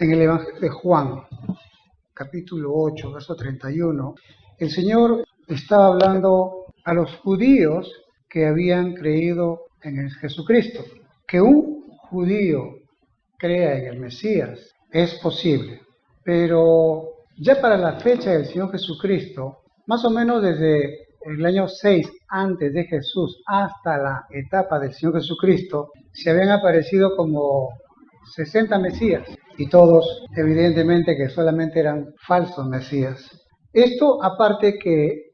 En el Evangelio de Juan, capítulo 8, verso 31, el Señor estaba hablando a los judíos que habían creído en Jesucristo. Que un judío crea en el Mesías es posible, pero ya para la fecha del Señor Jesucristo, más o menos desde el año 6 antes de Jesús hasta la etapa del Señor Jesucristo, se habían aparecido como 60 Mesías, y todos evidentemente que solamente eran falsos Mesías. Esto aparte que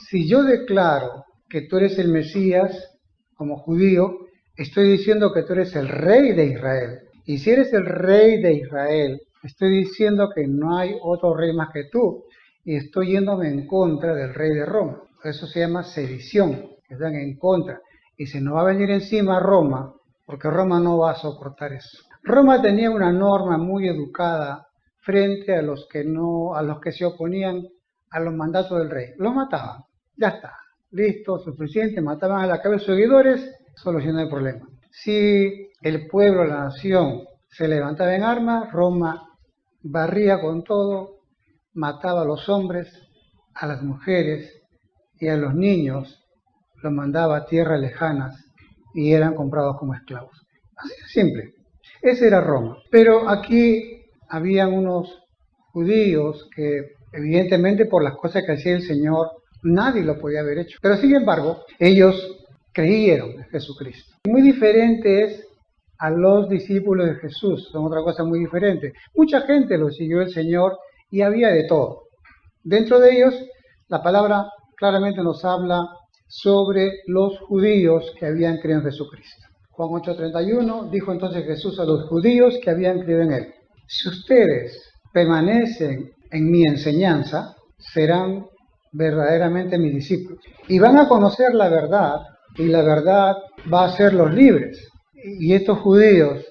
si yo declaro que tú eres el Mesías como judío, estoy diciendo que tú eres el rey de Israel. Y si eres el rey de Israel, estoy diciendo que no hay otro rey más que tú. Y estoy yéndome en contra del rey de Roma. Eso se llama sedición, que están en contra. Y se nos va a venir encima Roma, porque Roma no va a soportar eso. Roma tenía una norma muy educada frente a los que se oponían a los mandatos del rey. Los mataban. Ya está. Listo, suficiente. Mataban a la cabeza de sus seguidores, solucionó el problema. Si el pueblo, la nación, se levantaba en armas, Roma barría con todo, mataba a los hombres, a las mujeres y a los niños, los mandaba a tierras lejanas y eran comprados como esclavos. Así de simple. Ese era Roma. Pero aquí habían unos judíos que evidentemente por las cosas que hacía el Señor nadie lo podía haber hecho. Pero sin embargo, ellos creyeron en Jesucristo. Muy diferente es a los discípulos de Jesús, son otra cosa muy diferente. Mucha gente lo siguió el Señor y había de todo. Dentro de ellos, la palabra claramente nos habla sobre los judíos que habían creído en Jesucristo. Juan 8:31 dijo entonces Jesús a los judíos que habían creído en Él: si ustedes permanecen en mi enseñanza, serán verdaderamente mis discípulos. Y van a conocer la verdad, y la verdad va a hacerlos libres. Y estos judíos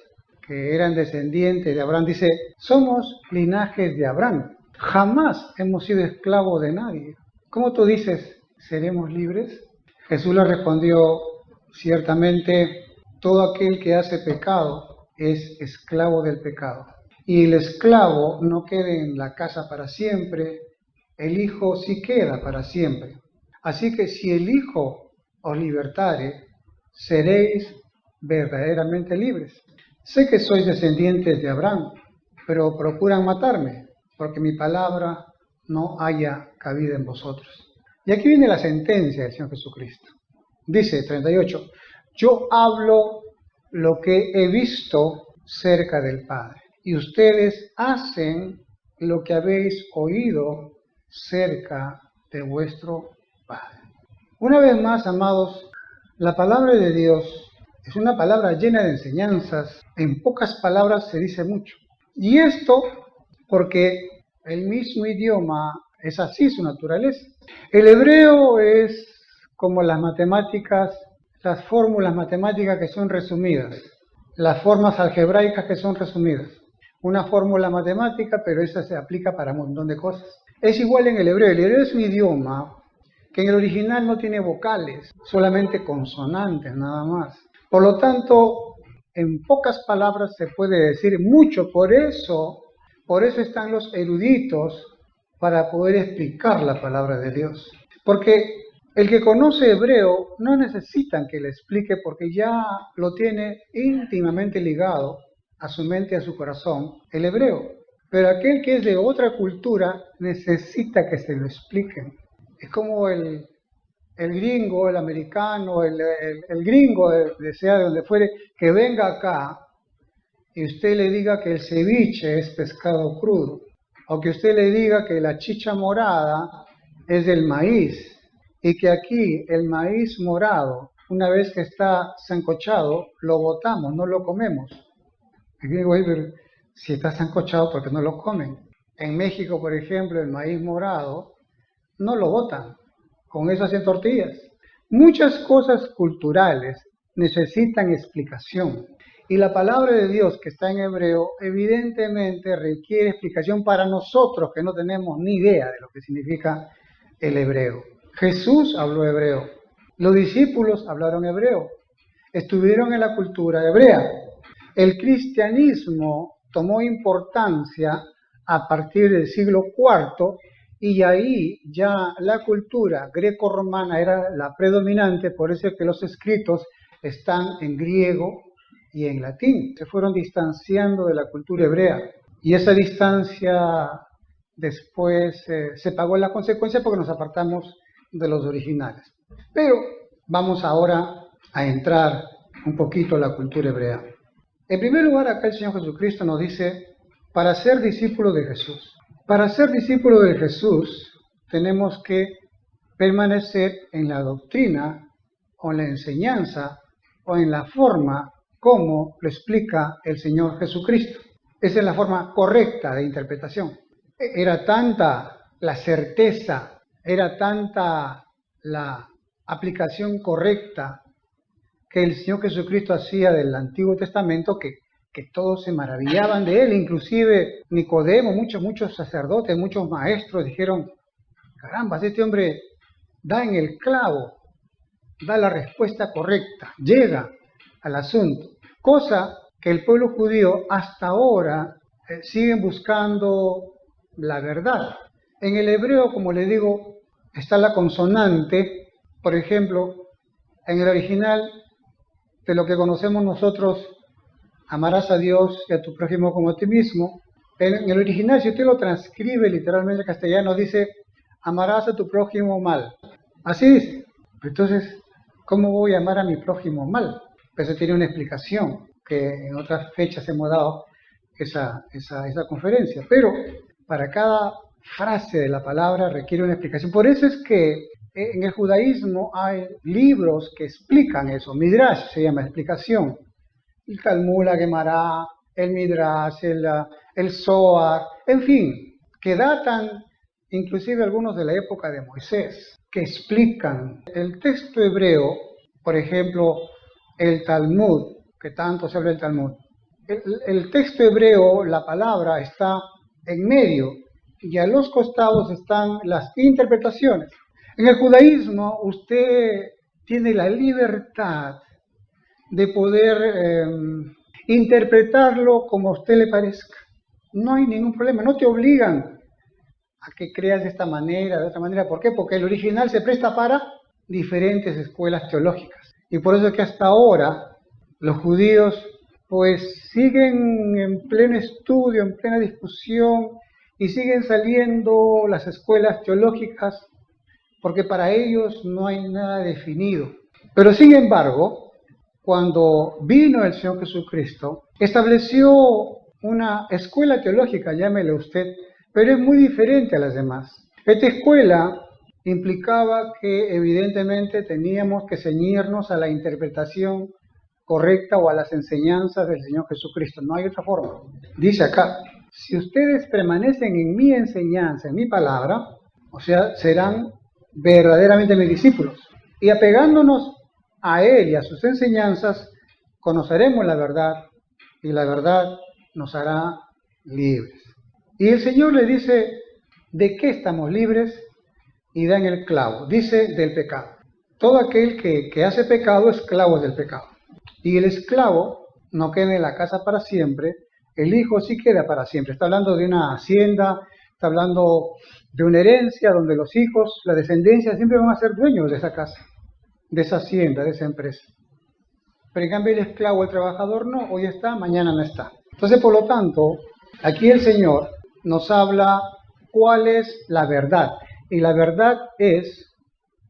que eran descendientes de Abraham, dice, somos linajes de Abraham. Jamás hemos sido esclavos de nadie. ¿Cómo tú dices, seremos libres? Jesús le respondió, ciertamente, todo aquel que hace pecado es esclavo del pecado. Y el esclavo no queda en la casa para siempre, el Hijo sí queda para siempre. Así que si el Hijo os libertare, seréis verdaderamente libres. Sé que sois descendientes de Abraham, pero procuran matarme, porque mi palabra no haya cabida en vosotros. Y aquí viene la sentencia del Señor Jesucristo. Dice 38, yo hablo lo que he visto cerca del Padre, y ustedes hacen lo que habéis oído cerca de vuestro Padre. Una vez más, amados, la palabra de Dios es una palabra llena de enseñanzas. En pocas palabras se dice mucho. Y esto porque el mismo idioma es así, su naturaleza. El hebreo es como las matemáticas, las fórmulas matemáticas que son resumidas, las formas algebraicas que son resumidas. Una fórmula matemática, pero esa se aplica para un montón de cosas. Es igual en el hebreo. El hebreo es un idioma que en el original no tiene vocales, solamente consonantes nada más. Por lo tanto, en pocas palabras se puede decir mucho. Por eso están los eruditos para poder explicar la palabra de Dios. Porque el que conoce hebreo no necesitan que le explique porque ya lo tiene íntimamente ligado a su mente y a su corazón, el hebreo. Pero aquel que es de otra cultura necesita que se lo expliquen. Es como el gringo, el americano, el gringo, sea de donde fuere, que venga acá y usted le diga que el ceviche es pescado crudo, o que usted le diga que la chicha morada es del maíz, y que aquí el maíz morado, una vez que está sancochado, lo botamos, no lo comemos. El gringo dice, pero si está sancochado, ¿por qué no lo comen? En México, por ejemplo, el maíz morado no lo botan, con eso hacen tortillas. Muchas cosas culturales necesitan explicación. Y la palabra de Dios que está en hebreo evidentemente requiere explicación para nosotros que no tenemos ni idea de lo que significa el hebreo. Jesús habló hebreo. Los discípulos hablaron hebreo. Estuvieron en la cultura hebrea. El cristianismo tomó importancia a partir del siglo IV y ahí ya la cultura greco-romana era la predominante, por eso es que los escritos están en griego y en latín. Se fueron distanciando de la cultura hebrea y esa distancia después se pagó la consecuencia porque nos apartamos de los originales. Pero vamos ahora a entrar un poquito a la cultura hebrea. En primer lugar, acá el Señor Jesucristo nos dice, para ser discípulo de Jesús. Para ser discípulo de Jesús tenemos que permanecer en la doctrina o en la enseñanza o en la forma como lo explica el Señor Jesucristo. Esa es la forma correcta de interpretación. Era tanta la certeza, era tanta la aplicación correcta que el Señor Jesucristo hacía del Antiguo Testamento que todos se maravillaban de él, inclusive Nicodemo, muchos sacerdotes, muchos maestros dijeron, caramba, este hombre da en el clavo, da la respuesta correcta, llega al asunto, cosa que el pueblo judío hasta ahora siguen buscando la verdad. En el hebreo, como le digo, está la consonante, por ejemplo, en el original de lo que conocemos nosotros, amarás a Dios y a tu prójimo como a ti mismo. En el original, si usted lo transcribe literalmente en castellano, dice, amarás a tu prójimo mal. Así dice. Entonces, ¿cómo voy a amar a mi prójimo mal? Eso tiene una explicación, que en otras fechas hemos dado esa conferencia. Pero para cada frase de la palabra requiere una explicación. Por eso es que en el judaísmo hay libros que explican eso. Midrash se llama explicación. El Talmud, la Gemara, el Midrash, el Zohar, en fin, que datan inclusive algunos de la época de Moisés, que explican el texto hebreo, por ejemplo, el Talmud, que tanto se habla del Talmud. El texto hebreo, la palabra está en medio y a los costados están las interpretaciones. En el judaísmo usted tiene la libertad de poder interpretarlo como a usted le parezca. No hay ningún problema, no te obligan a que creas de esta manera, de otra manera. ¿Por qué? Porque el original se presta para diferentes escuelas teológicas. Y por eso es que hasta ahora los judíos pues siguen en pleno estudio, en plena discusión, y siguen saliendo las escuelas teológicas, porque para ellos no hay nada definido. Pero sin embargo, cuando vino el Señor Jesucristo, estableció una escuela teológica, llámele usted, pero es muy diferente a las demás. Esta escuela implicaba que evidentemente teníamos que ceñirnos a la interpretación correcta o a las enseñanzas del Señor Jesucristo. No hay otra forma. Dice acá, si ustedes permanecen en mi enseñanza, en mi palabra, o sea, serán verdaderamente mis discípulos. Y apegándonos a Él y a sus enseñanzas, conoceremos la verdad y la verdad nos hará libres. Y el Señor le dice, ¿de qué estamos libres? Y da en el clavo, dice del pecado. Todo aquel que hace pecado, esclavo es del pecado. Y el esclavo no queda en la casa para siempre, el hijo sí queda para siempre. Está hablando de una hacienda, está hablando de una herencia donde los hijos, la descendencia, siempre van a ser dueños de esa casa, de esa hacienda, de esa empresa. Pero en cambio el esclavo, el trabajador no, hoy está, mañana no está. Entonces, por lo tanto, aquí el Señor nos habla cuál es la verdad. Y la verdad es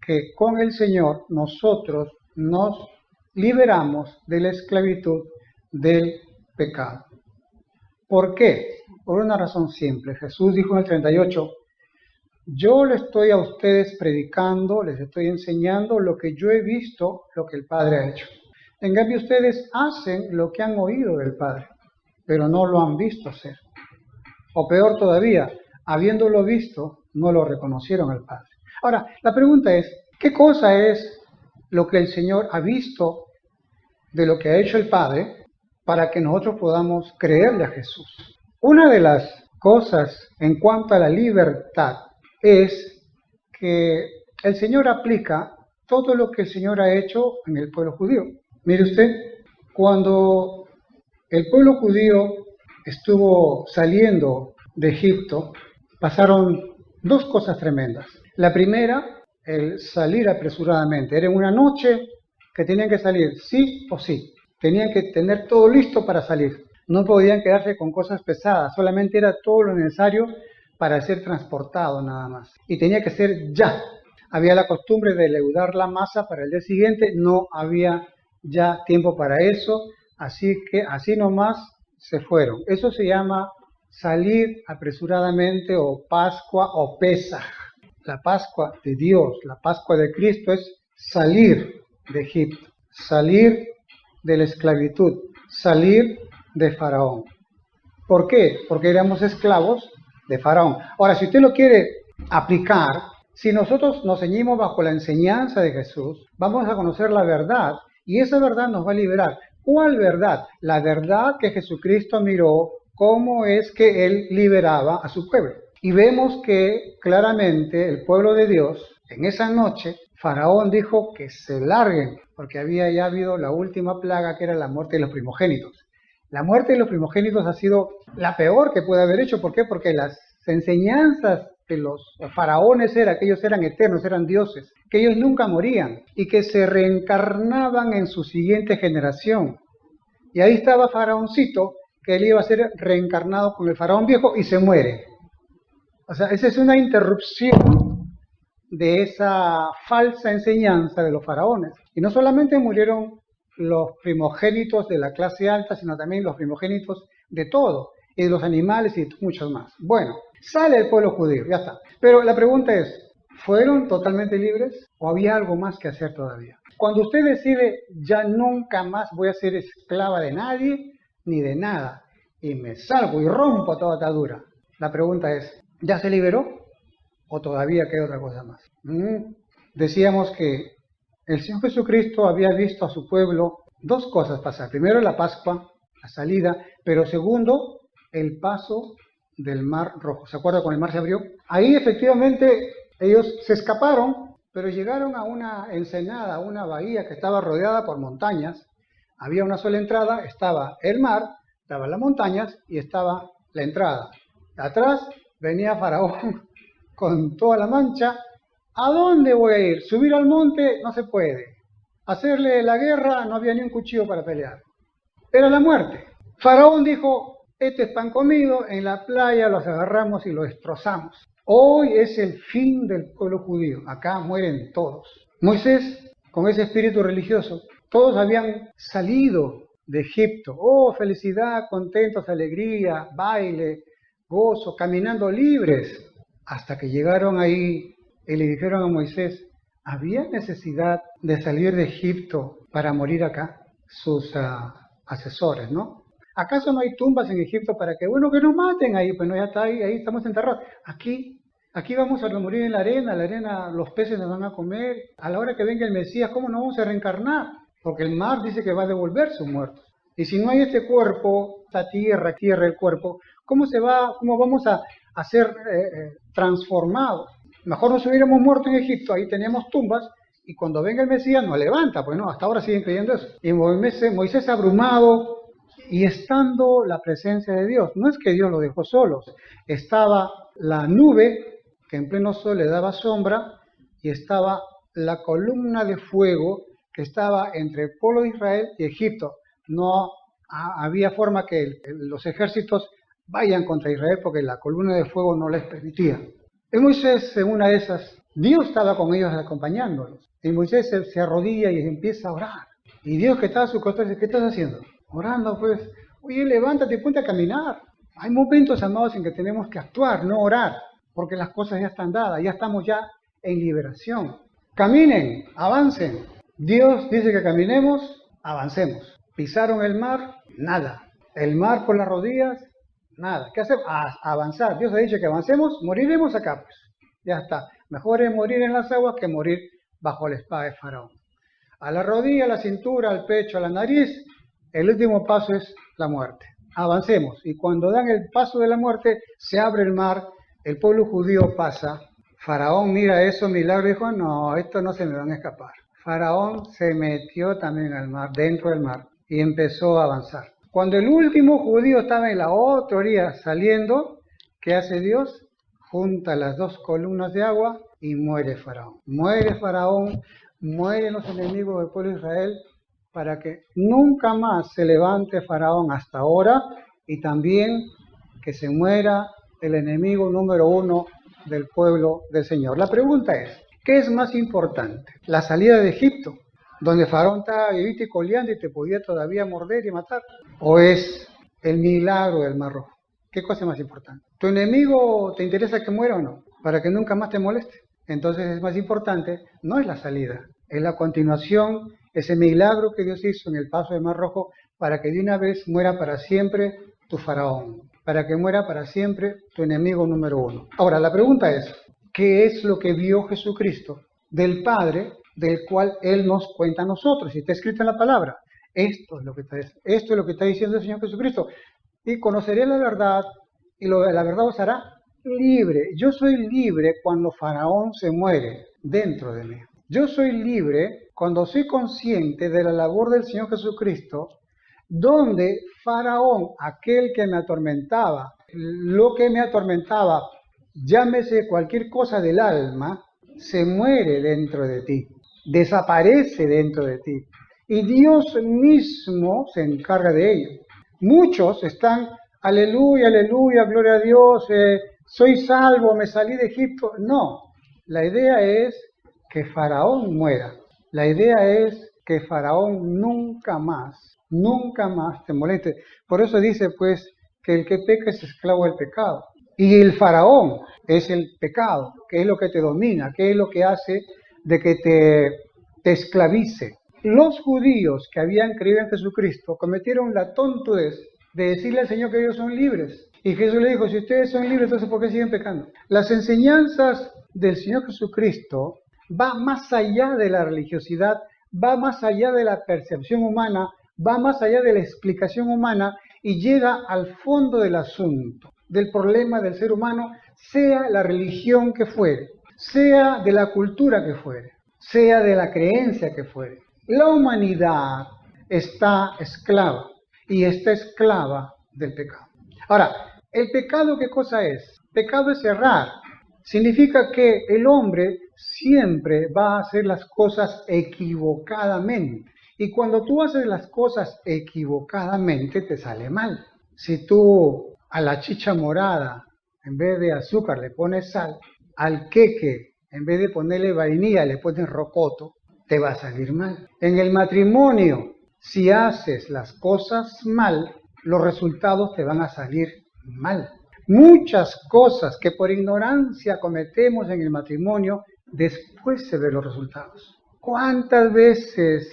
que con el Señor nosotros nos liberamos de la esclavitud del pecado. ¿Por qué? Por una razón simple. Jesús dijo en el 38, yo les estoy a ustedes predicando, les estoy enseñando lo que yo he visto, lo que el Padre ha hecho. En cambio, ustedes hacen lo que han oído del Padre, pero no lo han visto hacer. O peor todavía, habiéndolo visto, no lo reconocieron al Padre. Ahora, la pregunta es, ¿qué cosa es lo que el Señor ha visto de lo que ha hecho el Padre para que nosotros podamos creerle a Jesús? Una de las cosas en cuanto a la libertad es que el Señor aplica todo lo que el Señor ha hecho en el pueblo judío. Mire usted, cuando el pueblo judío estuvo saliendo de Egipto, pasaron dos cosas tremendas. La primera, el salir apresuradamente. Era una noche que tenían que salir, sí o sí. Tenían que tener todo listo para salir. No podían quedarse con cosas pesadas, solamente era todo lo necesario para ser transportado nada más. Y tenía que ser ya. Había la costumbre de leudar la masa para el día siguiente, no había ya tiempo para eso, así que así nomás se fueron. Eso se llama salir apresuradamente o Pascua o Pesaj. La Pascua de Dios, la Pascua de Cristo es salir de Egipto, salir de la esclavitud, salir de Faraón. ¿Por qué? Porque éramos esclavos de Faraón. Ahora, si usted lo quiere aplicar, si nosotros nos ceñimos bajo la enseñanza de Jesús, vamos a conocer la verdad y esa verdad nos va a liberar. ¿Cuál verdad? La verdad que Jesucristo miró cómo es que Él liberaba a su pueblo. Y vemos que claramente el pueblo de Dios, en esa noche, Faraón dijo que se larguen, porque había ya habido la última plaga que era la muerte de los primogénitos. La muerte de los primogénitos ha sido la peor que puede haber hecho. ¿Por qué? Porque las enseñanzas de los faraones era que ellos eran eternos, eran dioses, que ellos nunca morían y que se reencarnaban en su siguiente generación. Y ahí estaba Faraoncito, que él iba a ser reencarnado con el faraón viejo y se muere. O sea, esa es una interrupción de esa falsa enseñanza de los faraones. Y no solamente murieron los primogénitos de la clase alta, sino también los primogénitos de todo, y de los animales y muchos más. Bueno, sale el pueblo judío, ya está. Pero la pregunta es, ¿fueron totalmente libres o había algo más que hacer todavía? Cuando usted decide, ya nunca más voy a ser esclava de nadie ni de nada, y me salgo y rompo toda atadura, la pregunta es, ¿ya se liberó o todavía queda otra cosa más? Decíamos que el Señor Jesucristo había visto a su pueblo dos cosas pasar. Primero la Pascua, la salida, pero segundo, el paso del Mar Rojo. ¿Se acuerda cuando el mar se abrió? Ahí efectivamente ellos se escaparon, pero llegaron a una ensenada, a una bahía que estaba rodeada por montañas. Había una sola entrada, estaba el mar, estaban las montañas y estaba la entrada. Atrás venía Faraón con toda la mancha. ¿A dónde voy a ir? Subir al monte no se puede. Hacerle la guerra no había ni un cuchillo para pelear. Era la muerte. Faraón dijo, este es pan comido, en la playa los agarramos y los destrozamos. Hoy es el fin del pueblo judío. Acá mueren todos. Moisés, con ese espíritu religioso, todos habían salido de Egipto. Oh, felicidad, contentos, alegría, baile, gozo, caminando libres. Hasta que llegaron ahí y le dijeron a Moisés, ¿había necesidad de salir de Egipto para morir acá? Sus asesores, ¿no? ¿Acaso no hay tumbas en Egipto para que, bueno, que nos maten ahí? Pues no, ya está ahí estamos enterrados. Aquí vamos a morir en la arena los peces nos van a comer. A la hora que venga el Mesías, ¿cómo no vamos a reencarnar? Porque el mar dice que va a devolver sus muertos. Y si no hay este cuerpo, esta tierra el cuerpo, ¿cómo vamos a ser transformados? Mejor nos hubiéramos muerto en Egipto, ahí teníamos tumbas, y cuando venga el Mesías nos levanta, pues no, hasta ahora siguen creyendo eso. Y Moisés abrumado, y estando la presencia de Dios, no es que Dios lo dejó solos, estaba la nube, que en pleno sol le daba sombra, y estaba la columna de fuego, que estaba entre el pueblo de Israel y Egipto. No había forma que los ejércitos vayan contra Israel, porque la columna de fuego no les permitía. Y Moisés, en una de esas, Dios estaba con ellos acompañándolos. Y Moisés se arrodilla y empieza a orar. Y Dios que estaba a su costado dice, ¿qué estás haciendo? Orando, pues. Oye, levántate y ponte a caminar. Hay momentos, amados, en que tenemos que actuar, no orar, porque las cosas ya están dadas, ya estamos ya en liberación. Caminen, avancen. Dios dice que caminemos, avancemos. Pisaron el mar, nada. El mar por las rodillas, nada. ¿Qué hacemos? Avanzar. Dios ha dicho que avancemos, moriremos acá, pues. Ya está. Mejor es morir en las aguas que morir bajo la espada de Faraón. A la rodilla, a la cintura, al pecho, a la nariz, el último paso es la muerte. Avancemos. Y cuando dan el paso de la muerte, se abre el mar, el pueblo judío pasa. Faraón mira eso, milagro, y dijo, no, esto no se me van a escapar. Faraón se metió también al mar, dentro del mar, y empezó a avanzar. Cuando el último judío estaba en la otra orilla saliendo, ¿qué hace Dios? Junta las dos columnas de agua y muere Faraón. Muere Faraón, mueren los enemigos del pueblo de Israel, para que nunca más se levante Faraón hasta ahora, y también que se muera el enemigo número uno del pueblo del Señor. La pregunta es, ¿qué es más importante? ¿La salida de Egipto, donde Faraón estaba vivito y coleando y te podía todavía morder y matar? ¿O es el milagro del Mar Rojo? ¿Qué cosa es más importante? ¿Tu enemigo te interesa que muera o no? Para que nunca más te moleste. Entonces es más importante, no es la salida, es la continuación, ese milagro que Dios hizo en el paso del Mar Rojo, para que de una vez muera para siempre tu Faraón, para que muera para siempre tu enemigo número uno. Ahora, la pregunta es, ¿qué es lo que vio Jesucristo del Padre, del cual Él nos cuenta a nosotros? Y está escrito en la palabra. Esto es lo que está diciendo el Señor Jesucristo. Y conoceré la verdad, y la verdad os hará libre. Yo soy libre cuando Faraón se muere dentro de mí. Yo soy libre cuando soy consciente de la labor del Señor Jesucristo, donde Faraón, aquel que me atormentaba, lo que me atormentaba, llámese cualquier cosa del alma, se muere dentro de ti, desaparece dentro de ti. Y Dios mismo se encarga de ello. Muchos están, aleluya, aleluya, gloria a Dios, soy salvo, me salí de Egipto. No, la idea es que Faraón muera. La idea es que Faraón nunca más te moleste. Por eso dice pues que el que peca es esclavo del pecado. Y el Faraón es el pecado, que es lo que te domina, que es lo que hace de que te esclavice. Los judíos que habían creído en Jesucristo cometieron la tontudez de decirle al Señor que ellos son libres. Y Jesús le dijo, si ustedes son libres, entonces ¿por qué siguen pecando? Las enseñanzas del Señor Jesucristo va más allá de la religiosidad, va más allá de la percepción humana, va más allá de la explicación humana y llega al fondo del asunto, del problema del ser humano, sea la religión que fuere, sea de la cultura que fuere, sea de la creencia que fuere. La humanidad está esclava y está esclava del pecado. Ahora, ¿el pecado qué cosa es? Pecado es errar. Significa que el hombre siempre va a hacer las cosas equivocadamente. Y cuando tú haces las cosas equivocadamente, te sale mal. Si tú a la chicha morada, en vez de azúcar, le pones sal, al queque, en vez de ponerle vainilla, le pones rocoto, te va a salir mal. En el matrimonio, si haces las cosas mal, los resultados te van a salir mal. Muchas cosas que por ignorancia cometemos en el matrimonio, después se ven los resultados. ¿Cuántas veces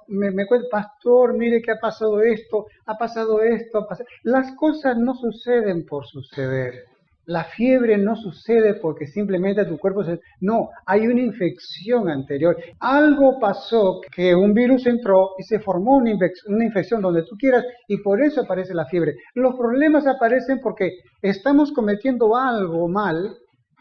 me cuenta, pastor, mire que ha pasado esto, ha pasado esto, ha pasado? Las cosas no suceden por suceder. La fiebre no sucede porque simplemente tu cuerpo se... No, hay una infección anterior. Algo pasó que un virus entró y se formó una infección donde tú quieras y por eso aparece la fiebre. Los problemas aparecen porque estamos cometiendo algo mal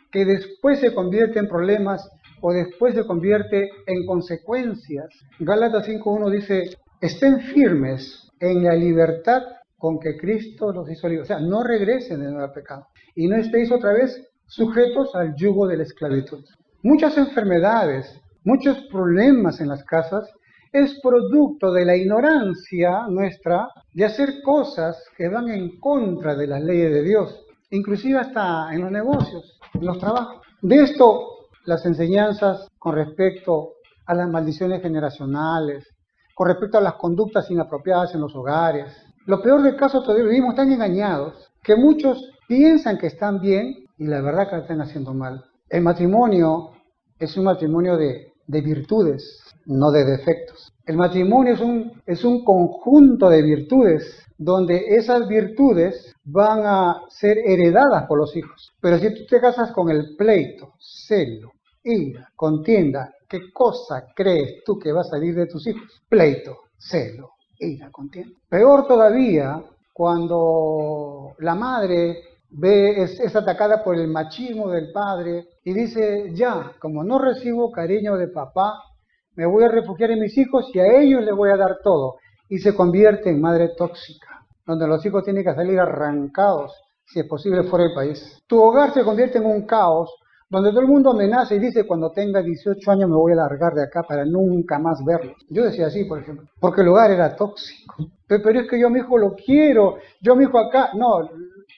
que después se convierte en problemas o después se convierte en consecuencias. Gálatas 5.1 dice, estén firmes en la libertad con que Cristo los hizo libres. O sea, no regresen de nuevo al pecado. Y no estéis otra vez sujetos al yugo de la esclavitud. Muchas enfermedades, muchos problemas en las casas es producto de la ignorancia nuestra de hacer cosas que van en contra de las leyes de Dios, inclusive hasta en los negocios, en los trabajos. De esto, las enseñanzas con respecto a las maldiciones generacionales, con respecto a las conductas inapropiadas en los hogares. Lo peor del caso, todavía vivimos tan engañados que muchos piensan que están bien y la verdad que lo están haciendo mal. El matrimonio es un matrimonio de virtudes, no de defectos. El matrimonio es un conjunto de virtudes donde esas virtudes van a ser heredadas por los hijos. Pero si tú te casas con el pleito, celo, ira, contienda, ¿qué cosa crees tú que va a salir de tus hijos? Pleito, celo, ira, contienda. Peor todavía cuando la madre es atacada por el machismo del padre y dice, ya, como no recibo cariño de papá, me voy a refugiar en mis hijos y a ellos les voy a dar todo. y se convierte en madre tóxica, donde los hijos tienen que salir arrancados, si es posible, fuera del país. Tu hogar se convierte en un caos, donde todo el mundo amenaza y dice, cuando tenga 18 años me voy a largar de acá para nunca más verlo. Yo decía así, por ejemplo, porque el hogar era tóxico. Pero es que yo a mi hijo lo quiero, yo a mi hijo acá. No,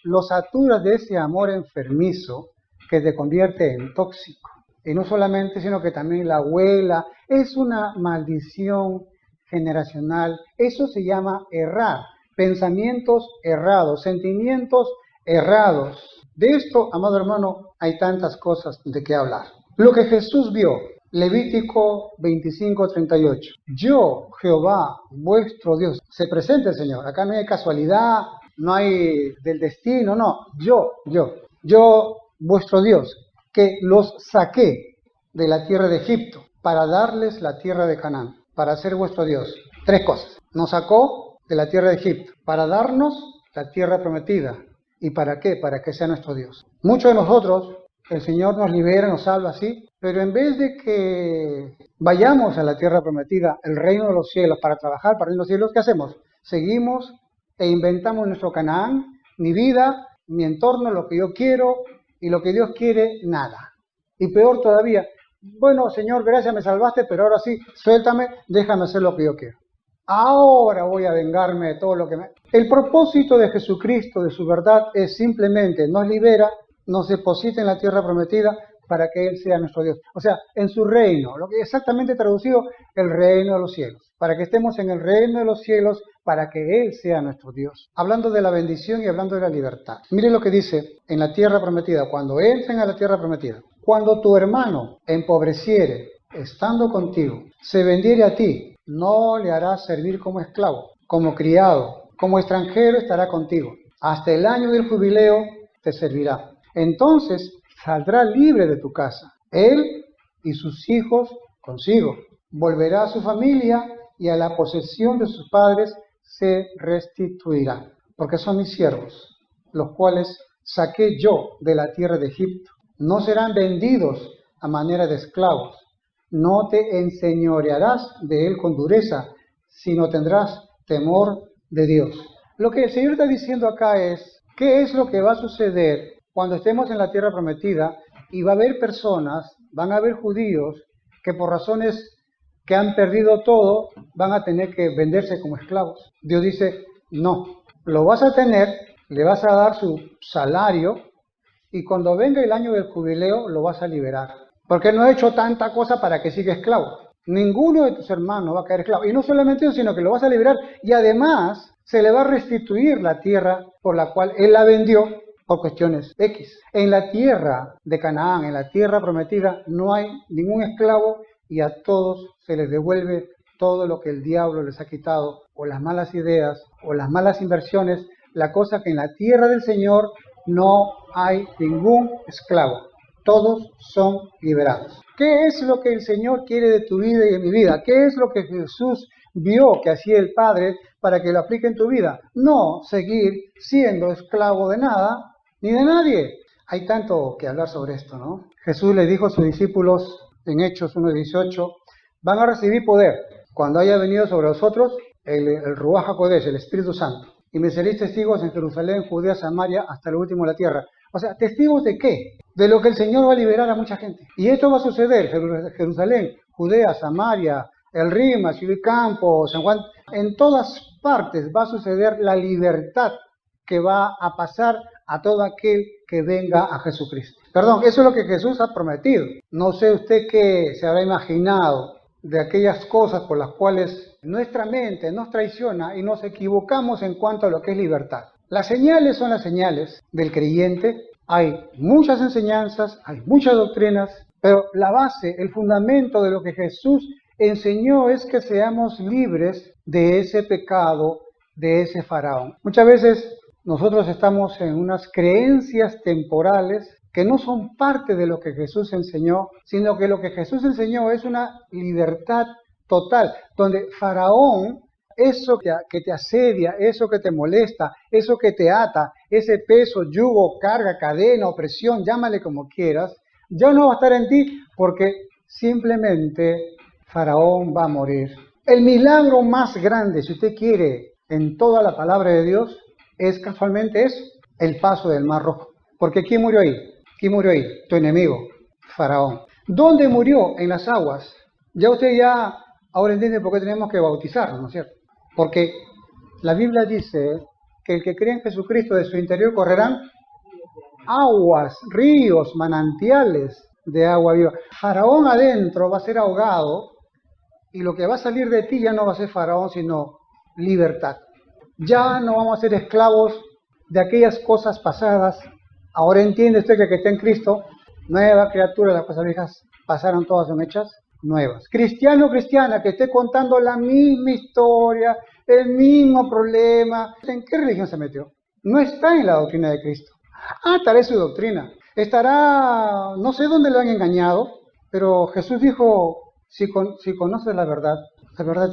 lo saturas de ese amor enfermizo que te convierte en tóxico. Y no solamente, sino que también la abuela. Es una maldición generacional. Eso se llama errar. Pensamientos errados, sentimientos errados. De esto, amado hermano, hay tantas cosas de qué hablar. Lo que Jesús vio, Levítico 25:38. Yo, Jehová, vuestro Dios. Se presenta el Señor. Acá no hay casualidad, no hay del destino, no. Yo, vuestro Dios, que los saqué de la tierra de Egipto para darles la tierra de Canaán, para ser vuestro Dios. Tres cosas. Nos sacó de la tierra de Egipto para darnos la tierra prometida. ¿Y para qué? Para que sea nuestro Dios. Muchos de nosotros, el Señor nos libera, nos salva así, pero en vez de que vayamos a la tierra prometida, el reino de los cielos, para trabajar para el reino de los cielos, ¿qué hacemos? Seguimos e inventamos nuestro Canaán, mi vida, mi entorno, lo que yo quiero y lo que Dios quiere, nada. Y peor todavía, bueno, Señor, gracias, me salvaste, pero ahora sí, suéltame, déjame hacer lo que yo quiero. Ahora voy a vengarme de todo lo que me... El propósito de Jesucristo, de su verdad, es simplemente nos libera, nos deposita en la tierra prometida para que Él sea nuestro Dios. O sea, en su reino, lo que exactamente traducido, el reino de los cielos. Para que estemos en el reino de los cielos, para que Él sea nuestro Dios. Hablando de la bendición y hablando de la libertad. Miren lo que dice en la tierra prometida, cuando entren a la tierra prometida. Cuando tu hermano empobreciere, estando contigo, se vendiere a ti, no le harás servir como esclavo, como criado, como extranjero estará contigo. Hasta el año del jubileo te servirá. Entonces saldrá libre de tu casa, él y sus hijos consigo. Volverá a su familia y a la posesión de sus padres se restituirá, porque son mis siervos, los cuales saqué yo de la tierra de Egipto. No serán vendidos a manera de esclavos. No te enseñorearás de él con dureza, sino tendrás temor de Dios. Lo que el Señor está diciendo acá es, ¿qué es lo que va a suceder cuando estemos en la tierra prometida? Y va a haber personas, van a haber judíos, que por razones que han perdido todo, van a tener que venderse como esclavos. Dios dice, no, lo vas a tener, le vas a dar su salario, y cuando venga el año del jubileo, lo vas a liberar. Porque no he hecho tanta cosa para que siga esclavo. Ninguno de tus hermanos va a caer esclavo. Y no solamente eso, sino que lo vas a liberar. Y además se le va a restituir la tierra por la cual él la vendió por cuestiones X. En la tierra de Canaán, en la tierra prometida, no hay ningún esclavo y a todos se les devuelve todo lo que el diablo les ha quitado, o las malas ideas, o las malas inversiones. La cosa que en la tierra del Señor no hay ningún esclavo. Todos son liberados. ¿Qué es lo que el Señor quiere de tu vida y de mi vida? ¿Qué es lo que Jesús vio que hacía el Padre para que lo aplique en tu vida? No seguir siendo esclavo de nada ni de nadie. Hay tanto que hablar sobre esto, ¿no? Jesús le dijo a sus discípulos en Hechos 1:18, van a recibir poder cuando haya venido sobre vosotros el Ruach HaKodesh, el Espíritu Santo. Y me seréis testigos en Jerusalén, Judea, Samaria, hasta lo último de la tierra. O sea, ¿testigos de qué? De lo que el Señor va a liberar a mucha gente. Y esto va a suceder, Jerusalén, Judea, Samaria, el Rima, Ciudad Campo, San Juan, en todas partes va a suceder la libertad que va a pasar a todo aquel que venga a Jesucristo. Perdón, eso es lo que Jesús ha prometido. No sé usted qué se habrá imaginado de aquellas cosas por las cuales nuestra mente nos traiciona y nos equivocamos en cuanto a lo que es libertad. Las señales son las señales del creyente. Hay muchas enseñanzas, hay muchas doctrinas, pero la base, el fundamento de lo que Jesús enseñó es que seamos libres de ese pecado, de ese faraón. Muchas veces nosotros estamos en unas creencias temporales que no son parte de lo que Jesús enseñó, sino que lo que Jesús enseñó es una libertad total, donde Faraón, eso que te asedia, eso que te molesta, eso que te ata, ese peso, yugo, carga, cadena, opresión, llámale como quieras, ya no va a estar en ti porque simplemente Faraón va a morir El milagro más grande, si usted quiere, en toda la palabra de Dios, es el paso del Mar Rojo. Porque ¿quién murió ahí? ¿Quién murió ahí? Tu enemigo, Faraón. ¿Dónde murió? En las aguas. Ya usted ahora entiende por qué tenemos que bautizarnos, ¿no es cierto? Porque la Biblia dice que el que cree en Jesucristo de su interior correrán aguas, ríos, manantiales de agua viva. Faraón adentro va a ser ahogado y lo que va a salir de ti ya no va a ser Faraón, sino libertad. Ya no vamos a ser esclavos de aquellas cosas pasadas. Ahora entiende usted que el que está en Cristo, nueva criatura, las cosas viejas pasaron, todas son hechas nuevas. Cristiano o cristiana que esté contando la misma historia, el mismo problema, ¿en qué religión se metió? No está en la doctrina de Cristo. Tal vez su doctrina. Estará, no sé dónde lo han engañado, pero Jesús dijo, si conoces la verdad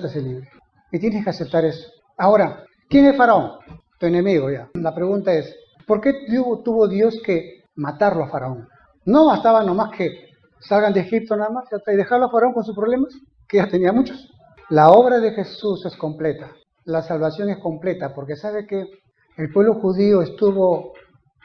te hace libre. Y tienes que aceptar eso. Ahora, ¿quién es Faraón? Tu enemigo ya. La pregunta es, ¿por qué tuvo Dios que matarlo a Faraón? No bastaba nomás que salgan de Egipto nada más y dejarlo a Faraón con sus problemas, que ya tenía muchos. La obra de Jesús es completa. La salvación es completa, porque sabe que el pueblo judío estuvo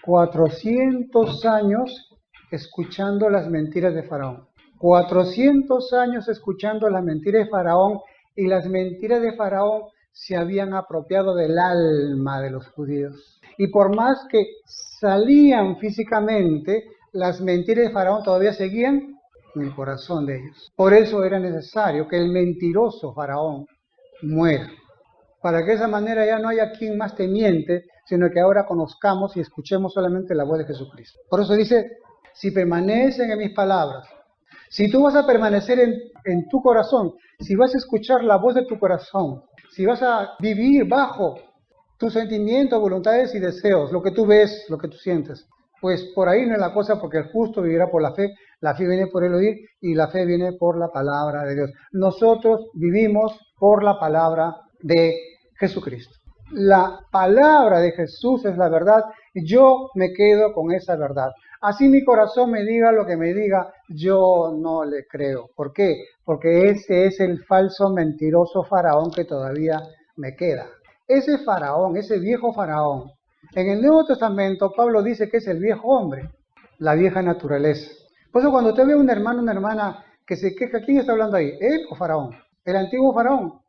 400 años escuchando las mentiras de Faraón. 400 años escuchando las mentiras de Faraón, y las mentiras de Faraón se habían apropiado del alma de los judíos. Y por más que salían físicamente, las mentiras de Faraón todavía seguían en el corazón de ellos. Por eso era necesario que el mentiroso Faraón muera, para que de esa manera ya no haya quien más te miente, sino que ahora conozcamos y escuchemos solamente la voz de Jesucristo. Por eso dice, si permanecen en mis palabras, si tú vas a permanecer en tu corazón, si vas a escuchar la voz de tu corazón, si vas a vivir bajo tus sentimientos, voluntades y deseos, lo que tú ves, lo que tú sientes, pues por ahí no es la cosa, porque el justo vivirá por la fe viene por el oír y la fe viene por la palabra de Dios. Nosotros vivimos por la palabra de Jesucristo. La palabra de Jesús es la verdad y yo me quedo con esa verdad. Así mi corazón me diga lo que me diga, yo no le creo. ¿Por qué? Porque ese es el falso, mentiroso Faraón que todavía me queda. Ese Faraón, ese viejo Faraón, en el Nuevo Testamento Pablo dice que es el viejo hombre, la vieja naturaleza. Por eso cuando usted ve a un hermano, una hermana que se queja, ¿quién está hablando ahí? ¿Él o Faraón? El antiguo Faraón.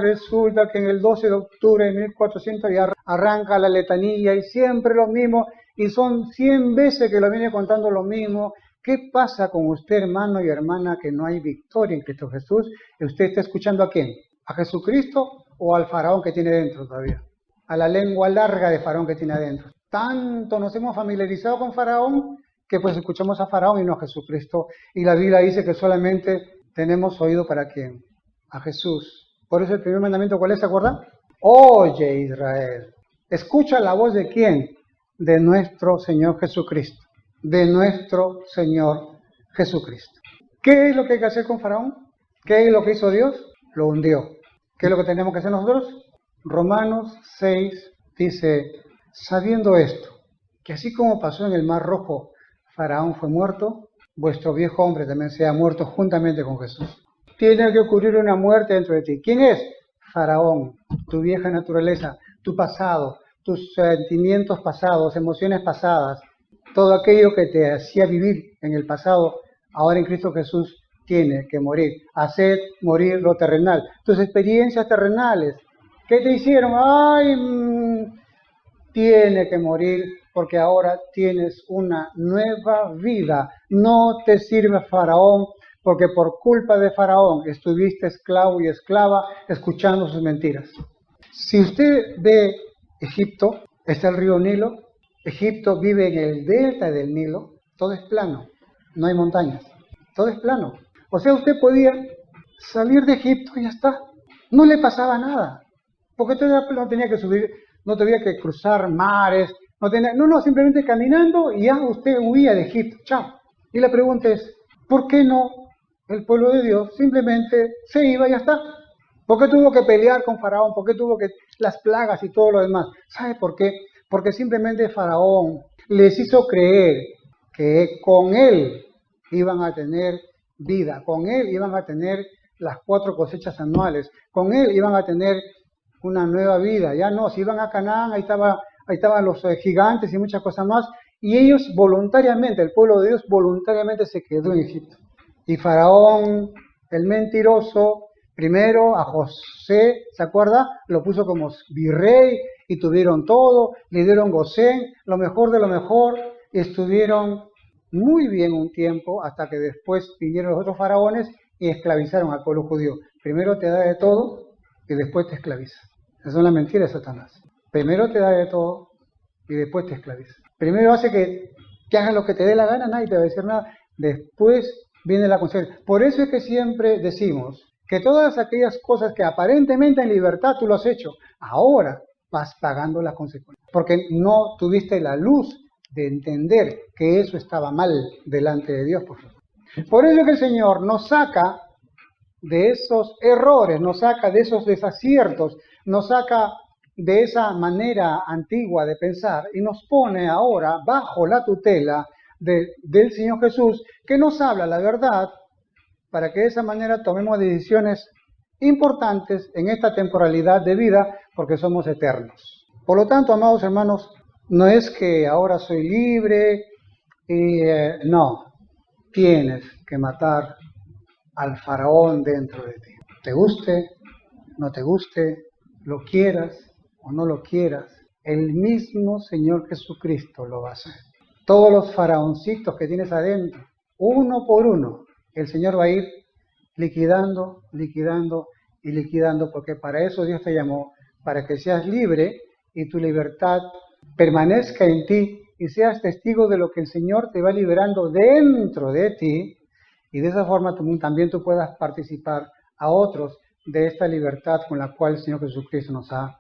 Resulta que en el 12 de octubre de 1400 ya arranca la letanía y siempre lo mismo, y son 100 veces que lo viene contando lo mismo. ¿Qué pasa con usted, hermano y hermana, que no hay victoria en Cristo Jesús? ¿Y usted está escuchando a quién? ¿A Jesucristo o al Faraón que tiene dentro todavía? A la lengua larga de Faraón que tiene adentro. Tanto nos hemos familiarizado con Faraón que pues escuchamos a Faraón y no a Jesucristo. Y la Biblia dice que solamente tenemos oído para quién, a Jesús. Por eso el primer mandamiento, ¿cuál es? ¿Se acuerdan? Oye Israel, escucha la voz de quién, de nuestro Señor Jesucristo, de nuestro Señor Jesucristo. ¿Qué es lo que hay que hacer con Faraón? ¿Qué es lo que hizo Dios? Lo hundió. ¿Qué es lo que tenemos que hacer nosotros? Romanos 6 dice, sabiendo esto, que así como pasó en el Mar Rojo, Faraón fue muerto, vuestro viejo hombre también sea muerto juntamente con Jesús. Tiene que ocurrir una muerte dentro de ti. ¿Quién es? Faraón, tu vieja naturaleza, tu pasado, tus sentimientos pasados, emociones pasadas, todo aquello que te hacía vivir en el pasado, ahora en Cristo Jesús tiene que morir. Haced morir lo terrenal. Tus experiencias terrenales, ¿qué te hicieron? Tiene que morir porque ahora tienes una nueva vida. No te sirve Faraón, porque por culpa de Faraón estuviste esclavo y esclava escuchando sus mentiras. Si usted ve Egipto, está el río Nilo, Egipto vive en el delta del Nilo, todo es plano, no hay montañas, todo es plano. O sea, usted podía salir de Egipto y ya está, no le pasaba nada, porque usted no tenía que subir, no tenía que cruzar mares, no, simplemente caminando y ya usted huía de Egipto, chao. Y la pregunta es, ¿por qué no el pueblo de Dios simplemente se iba y ya está? ¿Por qué tuvo que pelear con Faraón? ¿Por qué tuvo que las plagas y todo lo demás? ¿Sabe por qué? Porque simplemente Faraón les hizo creer que con él iban a tener vida, con él iban a tener las 4 cosechas anuales. Con él iban a tener una nueva vida. Ya no, si iban a Canaán, ahí estaban los gigantes y muchas cosas más. Y ellos voluntariamente, el pueblo de Dios voluntariamente se quedó en Egipto. Y Faraón, el mentiroso, primero a José, ¿se acuerda? Lo puso como virrey y tuvieron todo, le dieron Gosén, lo mejor de lo mejor, y estuvieron muy bien un tiempo hasta que después vinieron los otros faraones y esclavizaron al pueblo judío. Primero te da de todo y después te esclaviza. Esa es una mentira de Satanás. Primero te da de todo y después te esclaviza. Primero hace que hagas lo que te dé la gana, nadie te va a decir nada. Después viene la consecuencia. Por eso es que siempre decimos que todas aquellas cosas que aparentemente en libertad tú lo has hecho, ahora vas pagando las consecuencias. Porque no tuviste la luz de entender que eso estaba mal delante de Dios. Por eso es que el Señor nos saca de esos errores, nos saca de esos desaciertos, nos saca de esa manera antigua de pensar y nos pone ahora bajo la tutela del Señor Jesús, que nos habla la verdad para que de esa manera tomemos decisiones importantes en esta temporalidad de vida, porque somos eternos. Por lo tanto, amados hermanos, no es que ahora soy libre y no, tienes que matar al faraón dentro de ti. Te guste, no te guste, lo quieras o no lo quieras, el mismo Señor Jesucristo lo va a hacer. Todos los faraoncitos que tienes adentro, uno por uno, el Señor va a ir liquidando, liquidando y liquidando, porque para eso Dios te llamó, para que seas libre y tu libertad permanezca en ti y seas testigo de lo que el Señor te va liberando dentro de ti, y de esa forma también tú puedas participar a otros de esta libertad con la cual el Señor Jesucristo nos ha